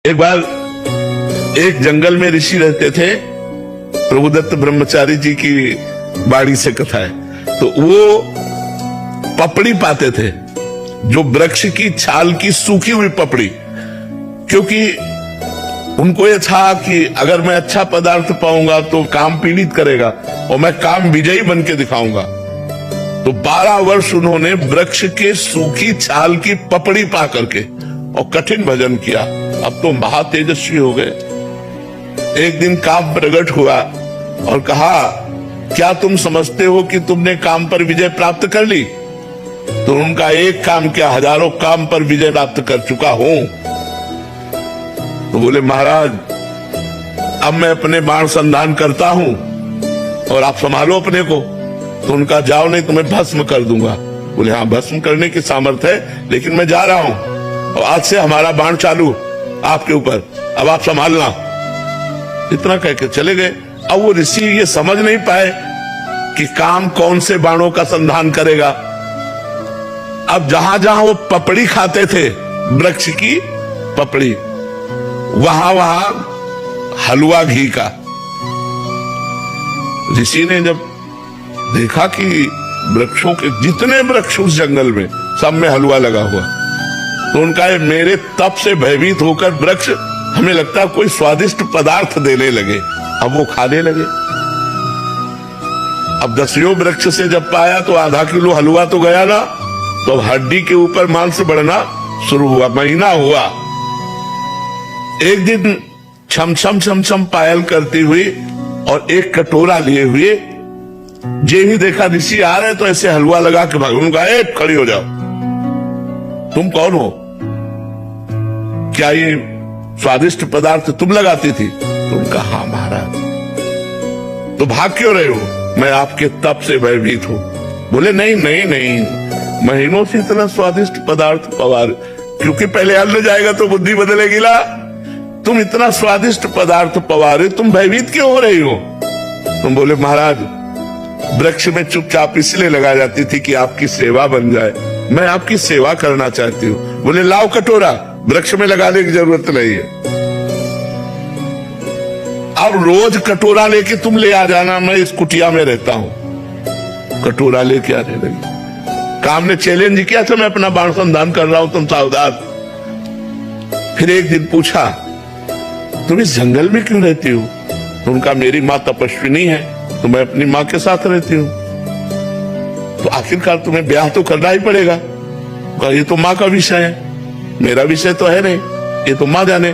एक बार एक जंगल में ऋषि रहते थे। प्रभुदत्त ब्रह्मचारी जी की बाड़ी से कथा है। तो वो पपड़ी पाते थे, जो वृक्ष की छाल की सूखी हुई पपड़ी, क्योंकि उनको ये था कि अगर मैं अच्छा पदार्थ पाऊंगा तो काम पीड़ित करेगा और मैं काम विजयी बन के दिखाऊंगा। तो 12 वर्ष उन्होंने वृक्ष के सूखी छाल की पपड़ी पा करके और कठिन भजन किया। अब तो महातेजस्वी हो गए। एक दिन काम प्रकट हुआ और कहा, क्या तुम समझते हो कि तुमने काम पर विजय प्राप्त कर ली? तो उनका एक काम क्या, हजारों काम पर विजय प्राप्त कर चुका हूं। तो बोले, महाराज अब मैं अपने बाण संधान करता हूं और आप संभालो अपने को। तो उनका, जाओ नहीं तो मैं भस्म कर दूंगा। बोले, हाँ भस्म करने की सामर्थ्य है, लेकिन मैं जा रहा हूं और आज से हमारा बाण चालू आपके ऊपर, अब आप संभालना। इतना कह के चले गए। अब वो ऋषि ये समझ नहीं पाए कि काम कौन से बाणों का संधान करेगा। अब जहां जहां वो पपड़ी खाते थे, वृक्ष की पपड़ी, वहां वहां हलवा घी का। ऋषि ने जब देखा कि वृक्षों के जितने वृक्ष उस जंगल में, सब में हलवा लगा हुआ, तो उनका ये मेरे तप से भयभीत होकर वृक्ष हमें लगता है कोई स्वादिष्ट पदार्थ देने लगे। अब वो खाने लगे। अब 10वें वृक्ष से जब पाया तो आधा किलो हलवा तो गया ना, तो अब हड्डी के ऊपर मांस बढ़ना शुरू हुआ। महीना हुआ। एक दिन छम छम छम छम पायल करती हुई और एक कटोरा लिए हुए, जे ही देखा ऋषि आ रहे तो ऐसे हलवा लगा के भाग। उनका, खड़ी हो जाओ, तुम कौन हो? क्या ये स्वादिष्ट पदार्थ तुम लगाती थी? तो उनका, हाँ महाराज। तो भाग क्यों रहे हो? मैं आपके तप से भयभीत हूं। बोले, नहीं नहीं नहीं, महीनों से इतना स्वादिष्ट पदार्थ पवार, क्योंकि पहले अन्न जाएगा तो बुद्धि बदलेगी ला। तुम इतना स्वादिष्ट पदार्थ पवारे, तुम भयभीत क्यों हो रही हो? तुम बोले, महाराज वृक्ष में चुपचाप इसलिए लगा जाती थी कि आपकी सेवा बन जाए, मैं आपकी सेवा करना चाहती हूँ। बोले, लाओ कटोरा, वृक्ष में लगाने की जरूरत नहीं है। अब रोज कटोरा लेके तुम ले आ जाना, मैं इस कुटिया में रहता हूं। कटोरा लेके आने लगी। काम ने चैलेंज किया था, मैं अपना बाण संधान कर रहा हूं, तुम सावधान। फिर एक दिन पूछा, तुम इस जंगल में क्यों रहती हो? तो उनका, मेरी माँ तपस्विनी है तो मैं अपनी माँ के साथ रहती हूँ। तो आखिरकार तुम्हें ब्याह तो करना ही पड़ेगा। ये तो माँ का विषय है, मेरा विषय तो है नहीं, ये तो माँ जाने।